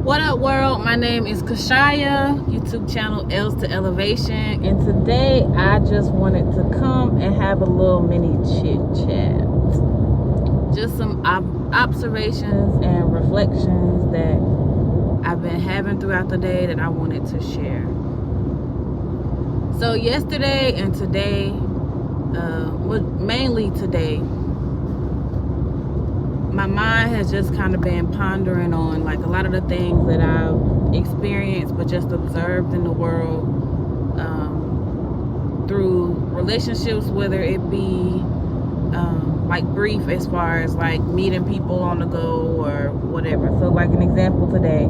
What up, world? My name is Kashaya, YouTube channel Ls2Elevation, and today I just wanted to come and have a little mini chit chat. Just some observations and reflections that I've been having throughout the day that I wanted to share. So yesterday and today, mainly today, my mind has just kind of been pondering on like a lot of the things that I've experienced but just observed in the world through relationships, whether it be like brief as far as like meeting people on the go or whatever. So like an example today,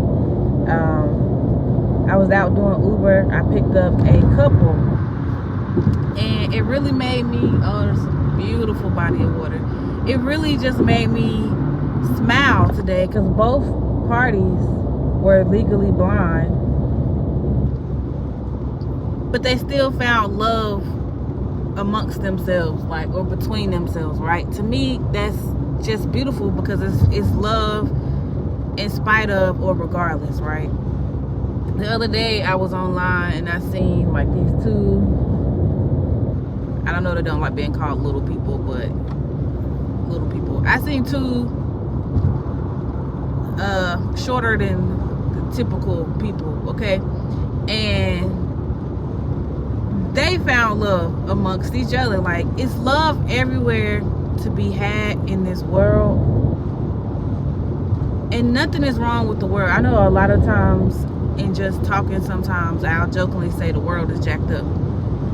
I was out doing Uber. I picked up a couple and it really made me, oh, there's a beautiful body of water. It really just made me smile today because both parties were legally blind, but they still found love amongst themselves, like, or between themselves, right? To me, that's just beautiful because it's love in spite of or regardless, right? The other day I was online and I seen like these two, I don't know, they don't like being called little people, but little people. I seen two shorter than the typical people, okay? And they found love amongst each other. Like, it's love everywhere to be had in this world. And nothing is wrong with the world. I know a lot of times in just talking, sometimes I'll jokingly say the world is jacked up.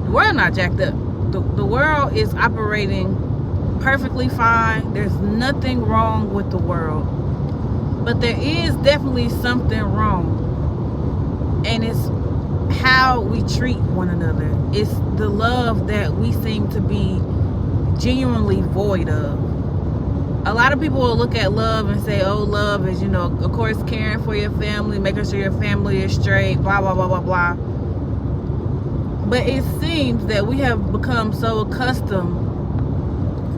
The world not jacked up. The world is operating perfectly fine. There's nothing wrong with the world, but there is definitely something wrong, and it's how we treat one another. It's the love that we seem to be genuinely void of. A lot of people will look at love and say, oh, love is, you know, of course, caring for your family, making sure your family is straight, blah blah blah blah blah. But it seems that we have become so accustomed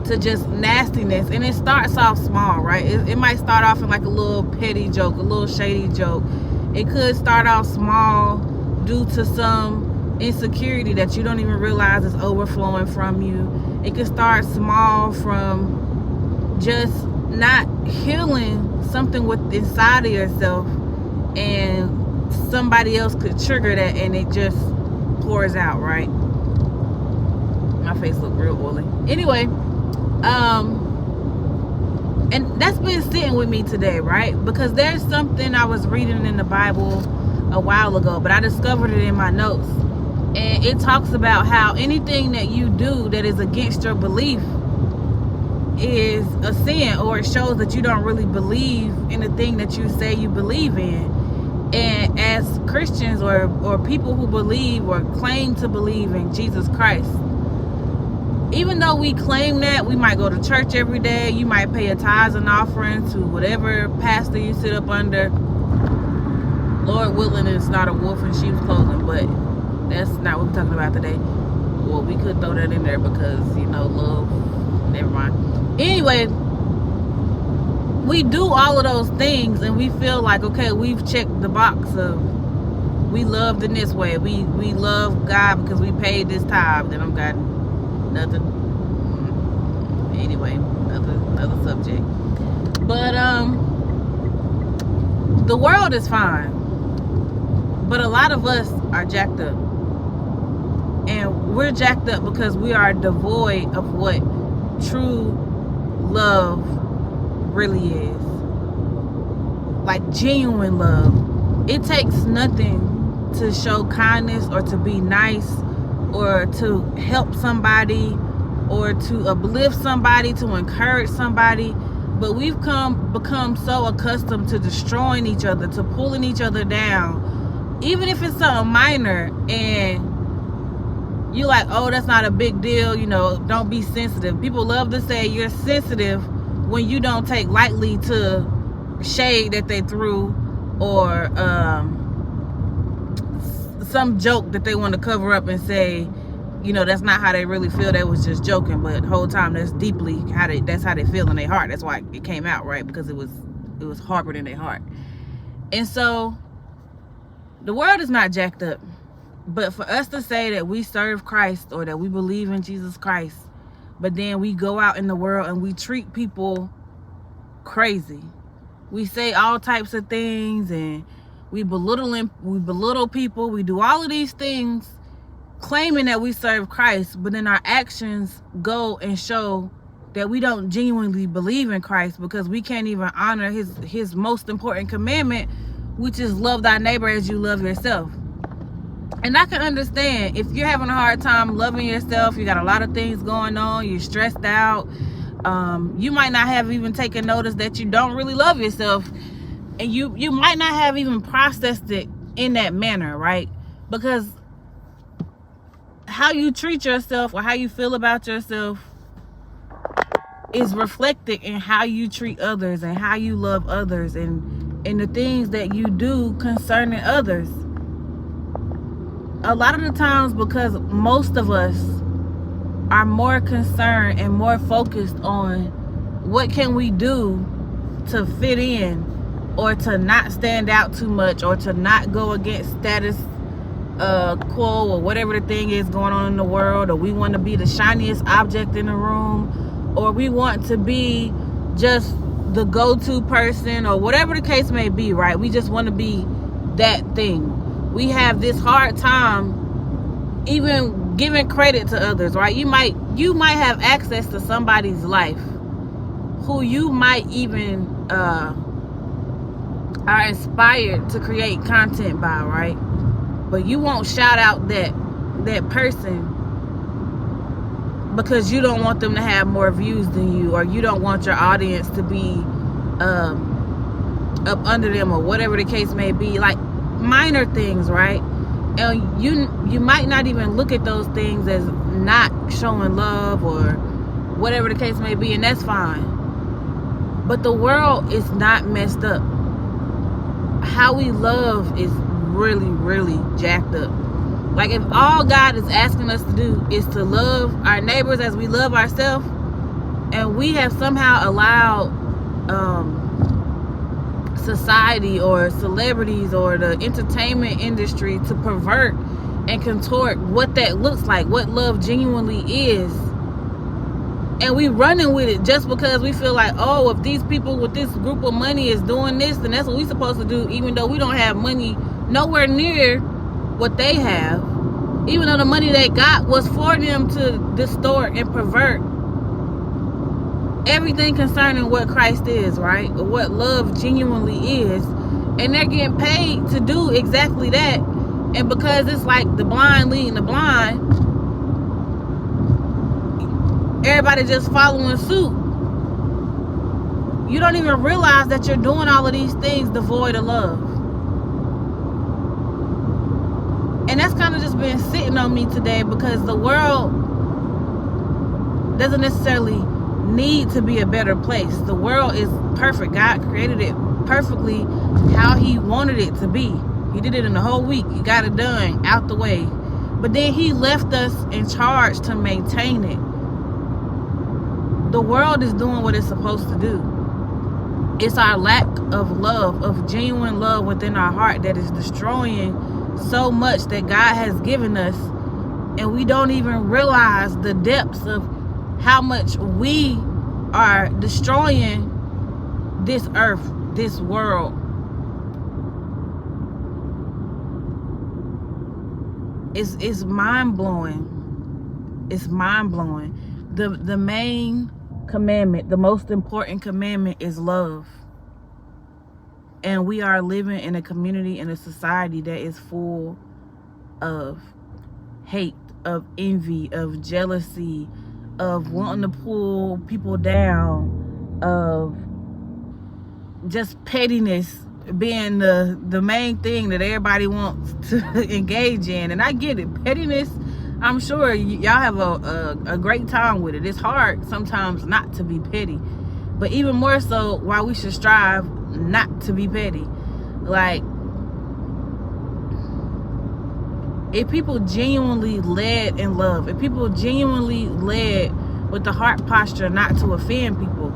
to just nastiness, and it starts off small, right? It might start off in like a little petty joke, a little shady joke. It could start off small due to some insecurity that you don't even realize is overflowing from you. It could start small from just not healing something with inside of yourself, and somebody else could trigger that and it just pours out, right? My face look real oily. Anyway, and that's been sitting with me today, right? Because there's something I was reading in the Bible a while ago, but I discovered it in my notes, and it talks about how anything that you do that is against your belief is a sin, or it shows that you don't really believe in the thing that you say you believe in. And as Christians or people who believe or claim to believe in Jesus Christ, even though we claim that, we might go to church every day, you might pay a tithes and offering to whatever pastor you sit up under. Lord willing, it's not a wolf in sheep's clothing, but that's not what we're talking about today. Well, we could throw that in there because, you know, love, never mind. Anyway, we do all of those things and we feel like, okay, we've checked the box of we loved in this way. We love God because we paid this tithe. Then I've got nothing. Anyway, another subject. But the world is fine, but a lot of us are jacked up, and we're jacked up because we are devoid of what true love really is. Like genuine love. It takes nothing to show kindness or to be nice or to help somebody or to uplift somebody, to encourage somebody. But we've become so accustomed to destroying each other, to pulling each other down, even if it's something minor, and you're like, oh, that's not a big deal, you know, don't be sensitive. People love to say you're sensitive when you don't take lightly to shade that they threw, or some joke that they want to cover up and say, you know, that's not how they really feel. They was just joking, but the whole time that's deeply that's how they feel in their heart. That's why it came out, right? Because it was harbored in their heart. And so the world is not jacked up. But for us to say that we serve Christ or that we believe in Jesus Christ, but then we go out in the world and we treat people crazy. We say all types of things and we belittle people. We do all of these things claiming that we serve Christ, but then our actions go and show that we don't genuinely believe in Christ, because we can't even honor his most important commandment, which is love thy neighbor as you love yourself. And I can understand if you're having a hard time loving yourself, you got a lot of things going on, you're stressed out, you might not have even taken notice that you don't really love yourself, and you might not have even processed it in that manner, right? Because how you treat yourself or how you feel about yourself is reflected in how you treat others and how you love others and the things that you do concerning others. A lot of the times, because most of us are more concerned and more focused on what can we do to fit in, or to not stand out too much, or to not go against status quo, or whatever the thing is going on in the world, or we want to be the shiniest object in the room, or we want to be just the go-to person, or whatever the case may be, right? We just want to be that thing. We have this hard time even giving credit to others, right? You might have access to somebody's life who you might even are inspired to create content by, right? But you won't shout out that person because you don't want them to have more views than you, or you don't want your audience to be up under them, or whatever the case may be. Like minor things, right? And you might not even look at those things as not showing love or whatever the case may be, and that's fine. But the world is not messed up. How we love is really, really jacked up. Like, if all God is asking us to do is to love our neighbors as we love ourselves, and we have somehow allowed society or celebrities or the entertainment industry to pervert and contort what that looks like, what love genuinely is, and we running with it just because we feel like, oh, if these people with this group of money is doing this, then that's what we're supposed to do, even though we don't have money nowhere near what they have, even though the money they got was for them to distort and pervert everything concerning what Christ is, right? Or what love genuinely is. And they're getting paid to do exactly that. And because it's like the blind leading the blind, everybody just following suit. You don't even realize that you're doing all of these things devoid of love. And that's kind of just been sitting on me today, because the world doesn't necessarily need to be a better place. The world is perfect. God created it perfectly how he wanted it to be. He did it in a whole week. He got it done, out the way. But then he left us in charge to maintain it. The world is doing what it's supposed to do. It's our lack of love, of genuine love within our heart, that is destroying so much that God has given us, and we don't even realize the depths of how much we are destroying this earth, this world. It's mind-blowing. It's mind-blowing. The main commandment, the most important commandment, is love. And we are living in a community, in a society that is full of hate, of envy, of jealousy, of wanting to pull people down, of just pettiness being the main thing that everybody wants to engage in. And I get it. Pettiness, I'm sure y'all have a great time with it. It's hard sometimes not to be petty. But even more so, why we should strive not to be petty. Like, if people genuinely led in love, if people genuinely led with the heart posture not to offend people,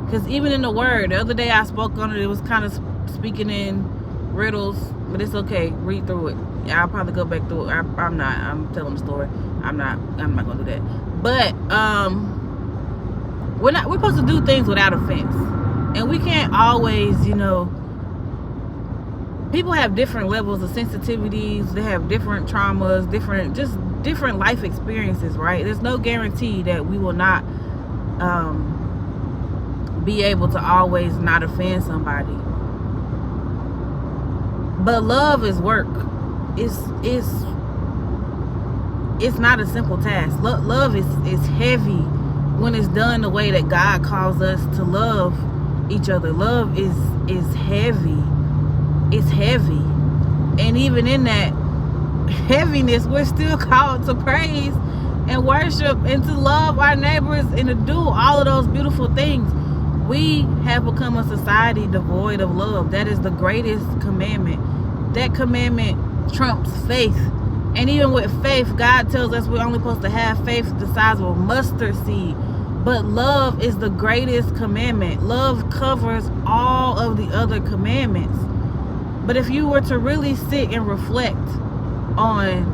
because even in the word, the other day I spoke on it, it was kind of speaking in riddles, but it's okay. Read through it. I'll probably go back through it. I'm telling the story. I'm not gonna do that. But we're supposed to do things without offense, and we can't always, people have different levels of sensitivities. They have different traumas, different life experiences, right? There's no guarantee that we will not be able to always not offend somebody. But love is work. It's not a simple task. Love is heavy when it's done the way that God calls us to love each other. Love is heavy. It's heavy. And even in that heaviness, we're still called to praise and worship and to love our neighbors and to do all of those beautiful things. We have become a society devoid of love. That is the greatest commandment. That commandment trumps faith. And even with faith, God tells us we're only supposed to have faith the size of a mustard seed. But love is the greatest commandment. Love covers all of the other commandments. But if you were to really sit and reflect on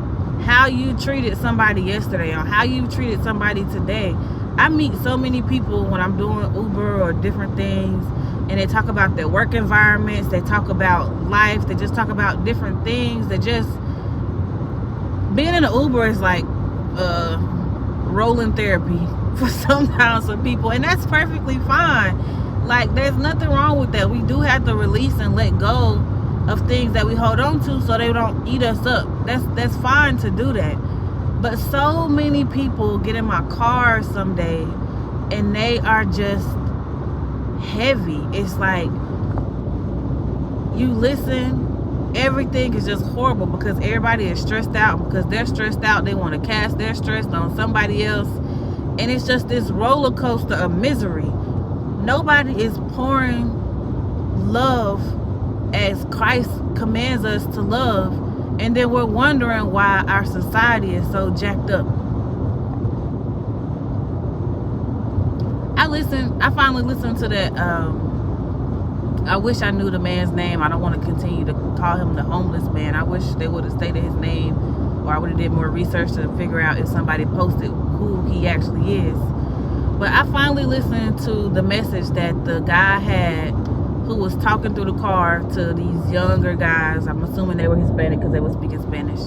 how you treated somebody yesterday, on how you treated somebody today. I meet so many people when I'm doing Uber or different things, and they talk about their work environments, they talk about life, they just talk about different things. They just, being in an Uber is like rolling therapy for sometimes for people, and that's perfectly fine. Like, there's nothing wrong with that. We do have to release and let go of things that we hold on to so they don't eat us up. That's fine to do that. But so many people get in my car someday and they are just heavy. It's like, you listen, everything is just horrible because everybody is stressed out. Because they're stressed out, they want to cast their stress on somebody else. And it's just this roller coaster of misery. Nobody is pouring love as Christ commands us to love, and then we're wondering why our society is so jacked up. I finally listened to that, I wish I knew the man's name. I don't want to continue to call him the homeless man. I wish they would have stated his name, or I would have did more research to figure out if somebody posted who he actually is. But I finally listened to the message that the guy had who was talking through the car to these younger guys. I'm assuming they were Hispanic because they were speaking Spanish.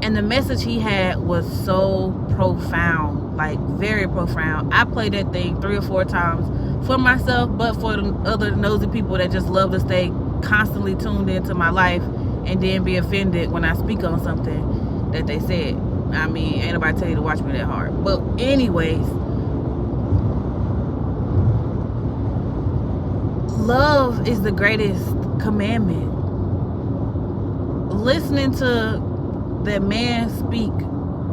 And the message he had was so profound, like very profound. I played that thing 3 or 4 times for myself, but for the other nosy people that just love to stay constantly tuned into my life and then be offended when I speak on something that they said. I mean, ain't nobody tell you to watch me that hard. But anyways, love is the greatest commandment. Listening to that man speak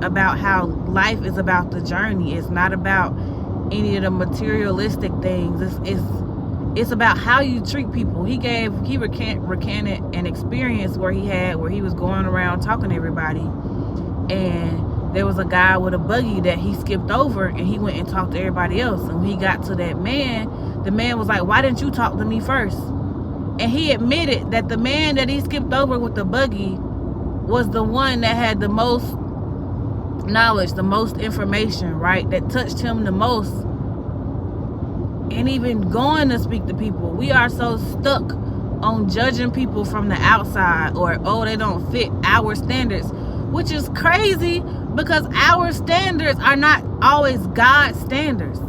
about how life is about the journey. It's not about any of the materialistic things. It's about how you treat people. He recanted an experience where he was going around talking to everybody, and there was a guy with a buggy that he skipped over, and he went and talked to everybody else. And when he got to that man, the man was like, "Why didn't you talk to me first?" And he admitted that the man that he skipped over with the buggy was the one that had the most knowledge, the most information, right? That touched him the most. And even going to speak to people, we are so stuck on judging people from the outside, or, oh, they don't fit our standards, which is crazy because our standards are not always God's standards.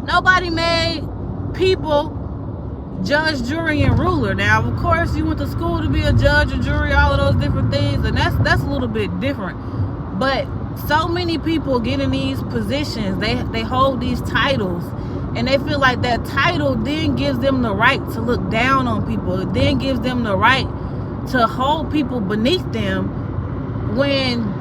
Nobody made people judge, jury, and ruler. Now, of course, you went to school to be a judge, a jury, all of those different things, and that's a little bit different. But so many people get in these positions, they hold these titles, and they feel like that title then gives them the right to look down on people. It then gives them the right to hold people beneath them, when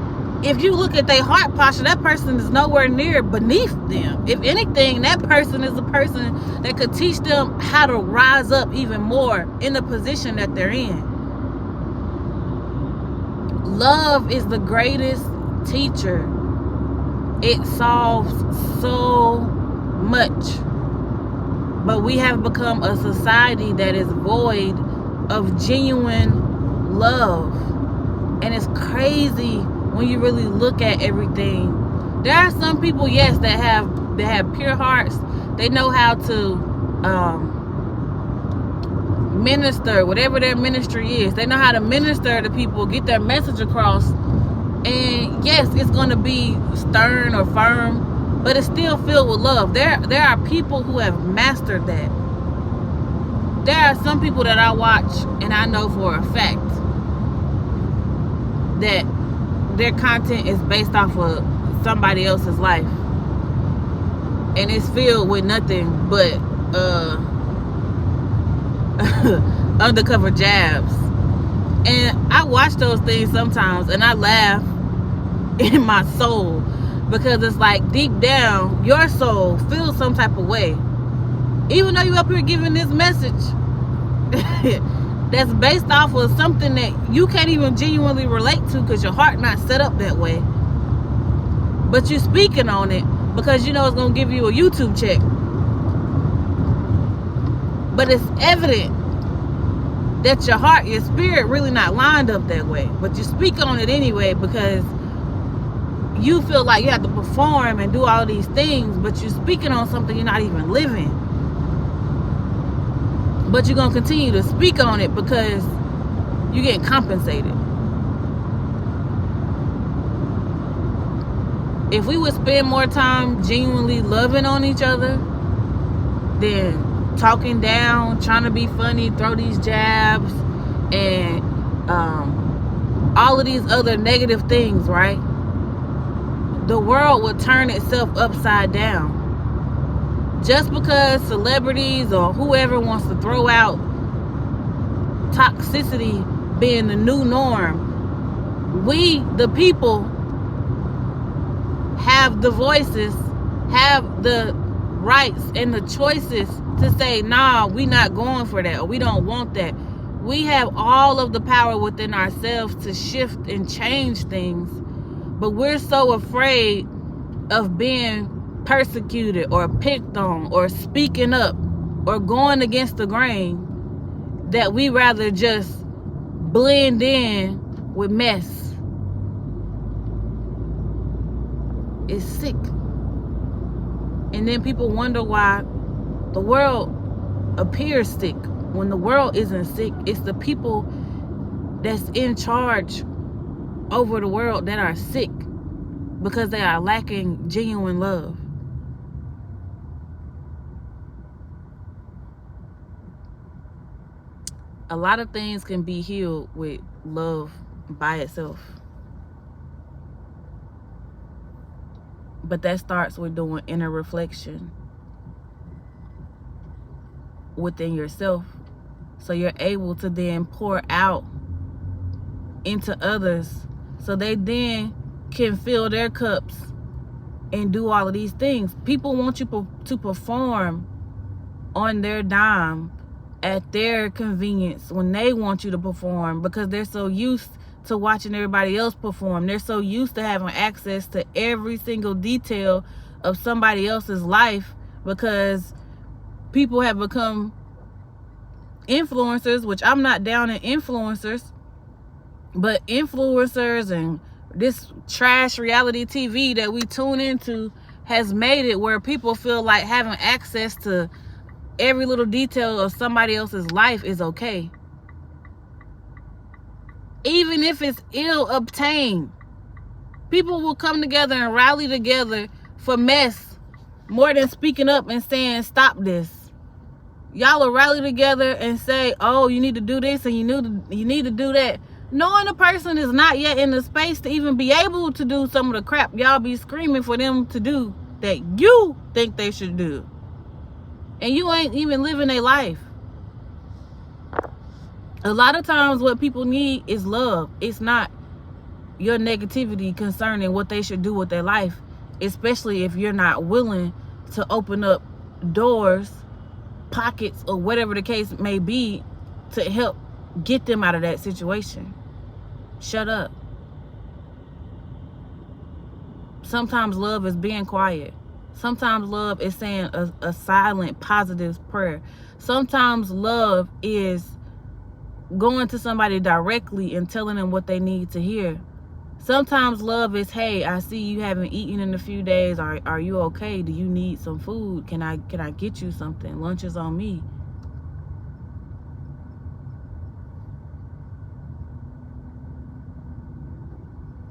if you look at their heart posture, that person is nowhere near beneath them. If anything, that person is a person that could teach them how to rise up even more in the position that they're in. Love is the greatest teacher. It solves so much. But we have become a society that is void of genuine love. And it's crazy when you really look at everything. There are some people, yes, that have pure hearts. They know how to minister, whatever their ministry is. They know how to minister to people, get their message across. And yes, it's going to be stern or firm, but it's still filled with love. There are people who have mastered that. There are some people that I watch and I know for a fact that their content is based off of somebody else's life. And it's filled with nothing but undercover jabs. And I watch those things sometimes and I laugh in my soul, because it's like deep down your soul feels some type of way, even though you up here giving this message that's based off of something that you can't even genuinely relate to because your heart not set up that way, but you speaking on it because you know it's gonna give you a YouTube check. But it's evident that your heart, your spirit really not lined up that way, but you speak on it anyway because you feel like you have to perform and do all these things, but you're speaking on something you're not even living. But you're going to continue to speak on it because you're getting compensated. If we would spend more time genuinely loving on each other than talking down, trying to be funny, throw these jabs, and all of these other negative things, right? The world would turn itself upside down. Just because celebrities or whoever wants to throw out toxicity being the new norm, we, the people, have the voices, have the rights and the choices to say, nah, we not going for that, or we don't want that. We have all of the power within ourselves to shift and change things, but we're so afraid of being persecuted or picked on or speaking up or going against the grain that we rather just blend in with mess. It's sick. And then people wonder why the world appears sick when the world isn't sick. It's the people that's in charge over the world that are sick because they are lacking genuine love. A lot of things can be healed with love by itself. But that starts with doing inner reflection within yourself, so you're able to then pour out into others so they then can fill their cups and do all of these things. People want you to perform on their dime, at their convenience, when they want you to perform, because they're so used to watching everybody else perform. They're so used to having access to every single detail of somebody else's life, because people have become influencers, which I'm not down in influencers, but influencers and this trash reality TV that we tune into has made it where people feel like having access to every little detail of somebody else's life is okay, even if it's ill obtained. People will come together and rally together for mess more than speaking up and saying, stop this. Y'all will rally together and say, oh, you need to do this and you need to do that, knowing the person is not yet in the space to even be able to do some of the crap y'all be screaming for them to do that you think they should do. And you ain't even living a life. A lot of times what people need is love. It's not your negativity concerning what they should do with their life, especially if you're not willing to open up doors, pockets, or whatever the case may be to help get them out of that situation. Shut up. Sometimes love is being quiet. Sometimes love is saying a silent, positive prayer. Sometimes love is going to somebody directly and telling them what they need to hear. Sometimes love is, hey, I see you haven't eaten in a few days. Are you okay? Do you need some food? Can I get you something? Lunch is on me.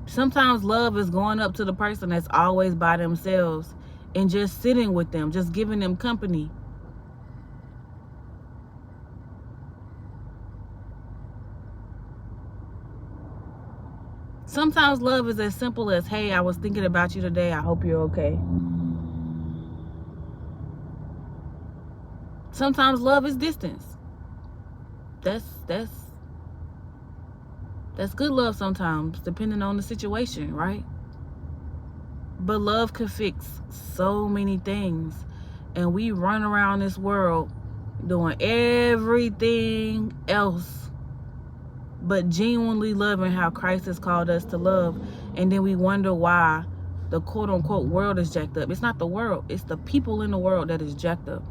Sometimes love is going up to the person that's always by themselves and just sitting with them, just giving them company. Sometimes love is as simple as, hey, I was thinking about you today. I hope you're okay. Sometimes love is distance. That's good love sometimes, depending on the situation, right? But love could fix so many things. And we run around this world doing everything else but genuinely loving how Christ has called us to love. And then we wonder why the quote-unquote world is jacked up. It's not the world. It's the people in the world that is jacked up.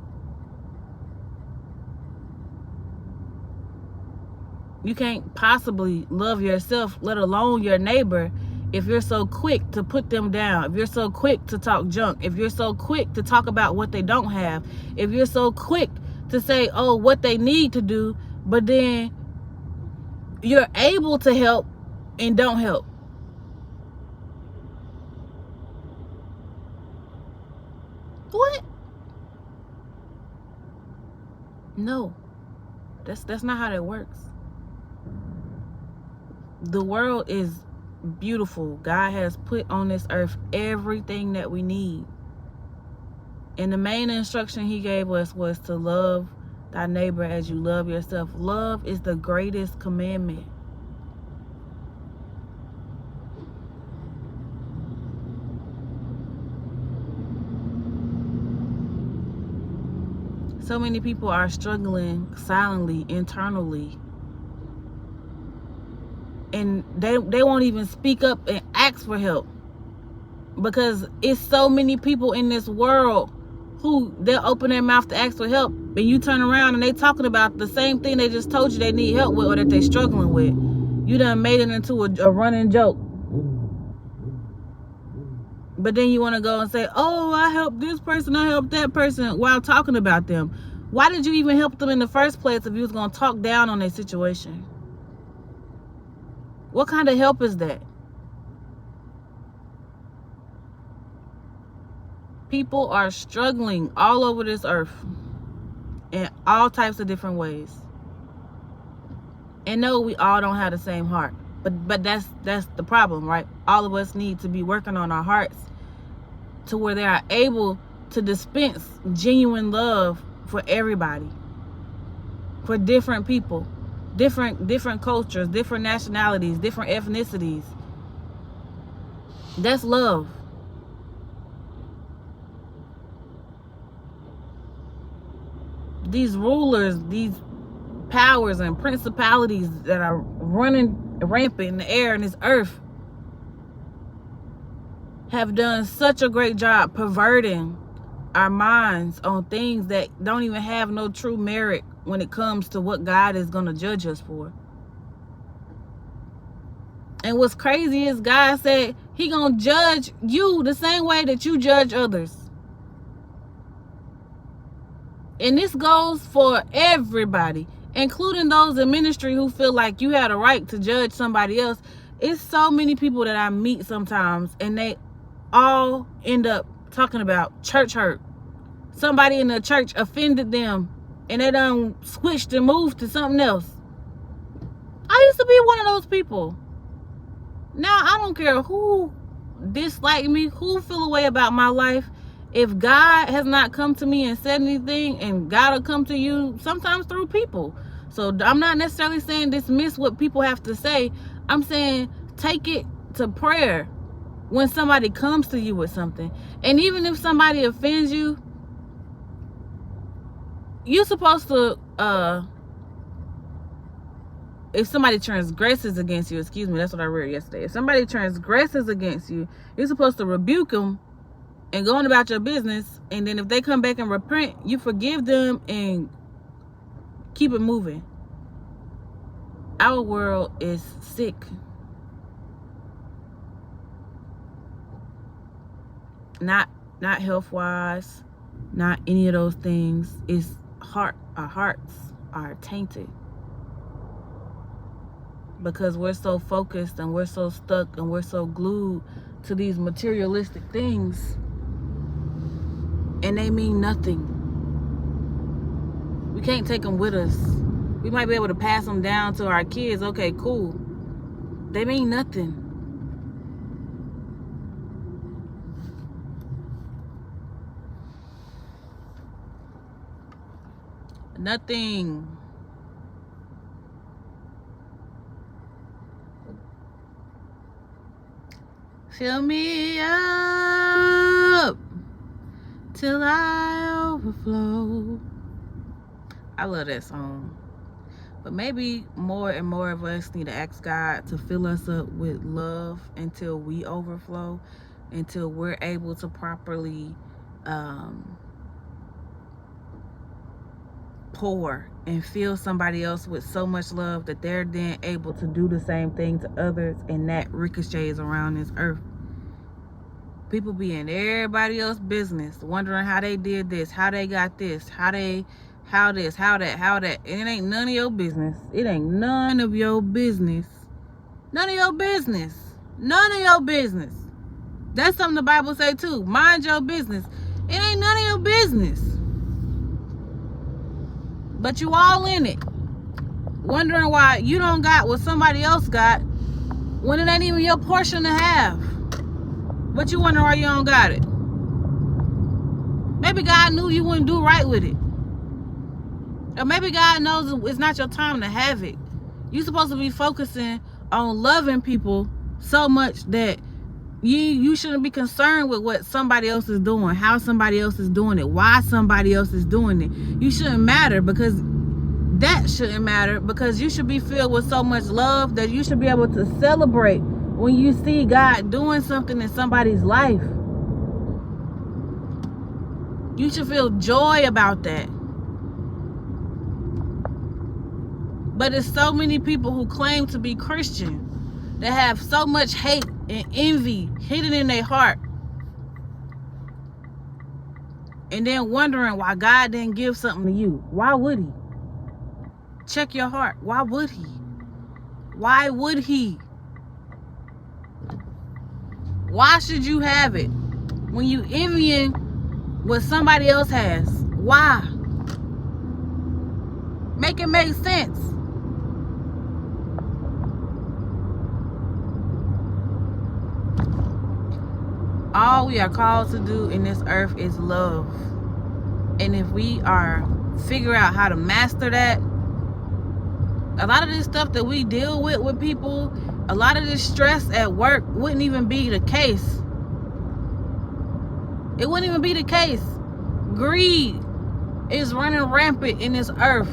You can't possibly love yourself, let alone your neighbor, if you're so quick to put them down, if you're so quick to talk junk, if you're so quick to talk about what they don't have, if you're so quick to say, oh, what they need to do, but then you're able to help and don't help. What? No. That's not how that works. The world is beautiful. God has put on this earth everything that we need. And the main instruction he gave us was to love thy neighbor as you love yourself. Love is the greatest commandment. So many people are struggling silently, internally. And they won't even speak up and ask for help. Because it's so many people in this world who they'll open their mouth to ask for help, and you turn around and they talking about the same thing they just told you they need help with or that they're struggling with. You done made it into a running joke. But then you want to go and say, oh, I helped this person, I helped that person, while talking about them. Why did you even help them in the first place if you was going to talk down on their situation? What kind of help is that? People are struggling all over this earth in all types of different ways. And no, we all don't have the same heart. But that's the problem, right? All of us need to be working on our hearts to where they are able to dispense genuine love for everybody. For different people, different cultures, different nationalities, different ethnicities. That's love. These rulers, these powers and principalities that are running rampant in the air in this earth have done such a great job perverting our minds on things that don't even have no true merit when it comes to what God is going to judge us for. And what's crazy is God said he going to judge you the same way that you judge others. And this goes for everybody, including those in ministry who feel like you had a right to judge somebody else. It's so many people that I meet sometimes, and they all end up talking about church hurt. Somebody in the church offended them, and they done switched and moved to something else. I used to be one of those people. Now I don't care who dislike me, who feel a way about my life. If God has not come to me and said anything, and God will come to you sometimes through people. So I'm not necessarily saying dismiss what people have to say. I'm saying take it to prayer when somebody comes to you with something. And even if somebody offends you, you're supposed to, if somebody transgresses against you, that's what I read yesterday. If somebody transgresses against you, you're supposed to rebuke them and going about your business. And then if they come back and repent, you forgive them and keep it moving. Our world is sick. Not health-wise, not any of those things. It's our hearts are tainted. Because we're so focused and we're so stuck and we're so glued to these materialistic things, and they mean nothing. We can't take them with us. We might be able to pass them down to our kids. Okay, cool. They mean nothing. Nothing. Fill me up till I overflow. I love that song. But maybe more and more of us need to ask God to fill us up with love until we overflow, until we're able to properly pour and fill somebody else with so much love that they're then able to do the same thing to others, and that ricochets around this earth. People be in everybody else's business, wondering how they did this, how they got this, how this, how that. And it ain't none of your business. It ain't none of your business. None of your business. None of your business. That's something the Bible say too. Mind your business. It ain't none of your business. But you all in it, wondering why you don't got what somebody else got when it ain't even your portion to have. But you wonder why you don't got it. Maybe God knew you wouldn't do right with it. Or maybe God knows it's not your time to have it. You're supposed to be focusing on loving people so much that you shouldn't be concerned with what somebody else is doing, how somebody else is doing it, why somebody else is doing it. You shouldn't matter, because that shouldn't matter, because you should be filled with so much love that you should be able to celebrate when you see God doing something in somebody's life. You should feel joy about that. But there's so many people who claim to be Christian that have so much hate and envy hidden in their heart, and then wondering why God didn't give something to you. Why would he? Check your heart. Why would he? Why would he? Why should you have it when you envying what somebody else has? Why? Make it make sense. All we are called to do in this earth is love. And if we figure out how to master that, a lot of this stuff that we deal with people, a lot of this stress at work wouldn't even be the case. It wouldn't even be the case. Greed is running rampant in this earth.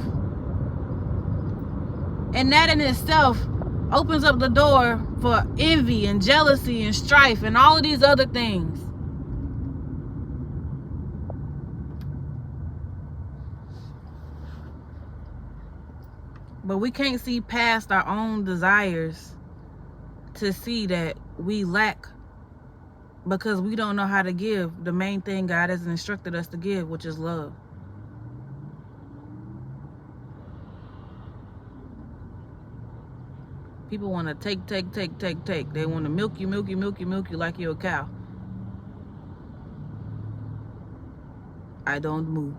And that in itself opens up the door for envy and jealousy and strife and all of these other things. But we can't see past our own desires to see that we lack, because we don't know how to give the main thing God has instructed us to give, which is love. People want to take. They want to milk you like you're a cow. I don't move.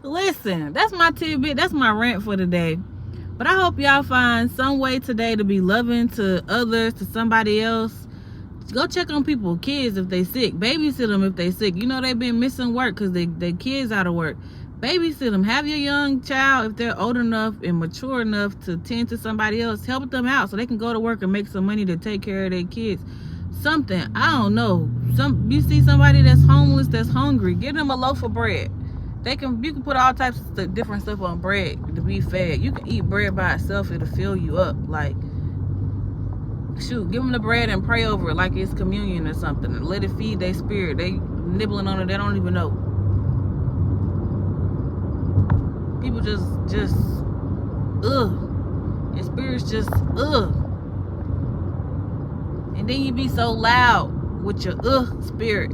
Listen, that's my tidbit. That's my rant for today. But I hope y'all find some way today to be loving to others, to somebody else. Go check on people, kids, if they sick. Babysit them if they sick. You know they've been missing work because they kids out of work. Babysit them. Have your young child, if they're old enough and mature enough to tend to somebody else, help them out so they can go to work and make some money to take care of their kids. Something, I don't know. You see somebody that's homeless, that's hungry, give them a loaf of bread. You can put all types of different stuff on bread to be fed. You can eat bread by itself, it'll fill you up. Like, shoot, give them the bread and pray over it like it's communion or something, and let it feed their spirit. They nibbling on it, they don't even know. People just your spirit's just and then you be so loud with your spirit.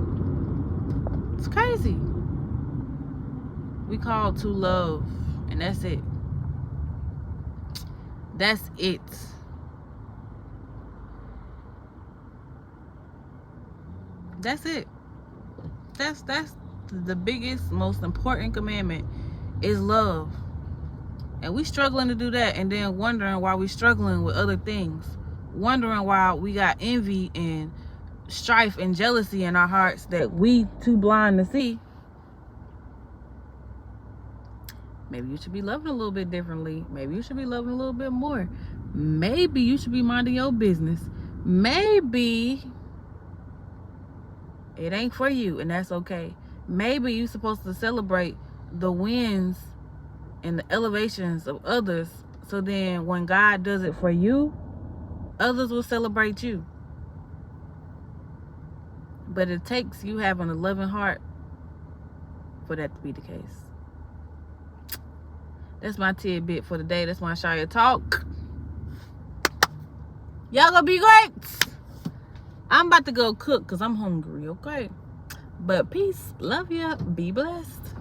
It's crazy. We call to love, and that's it. That's it. That's it. That's the biggest, most important commandment is love. And we struggling to do that, and then wondering why we struggling with other things. Wondering why we got envy and strife and jealousy in our hearts that we too blind to see. Maybe you should be loving a little bit differently. Maybe you should be loving a little bit more. Maybe you should be minding your business. Maybe it ain't for you, and that's okay. Maybe you're supposed to celebrate the wins and the elevations of others, so then when God does it for you, others will celebrate you. But it takes you having a loving heart for that to be the case. That's my tidbit for the day. That's my Shia talk. Y'all gonna be great. I'm about to go cook because I'm hungry, okay? But peace. Love ya. Be blessed.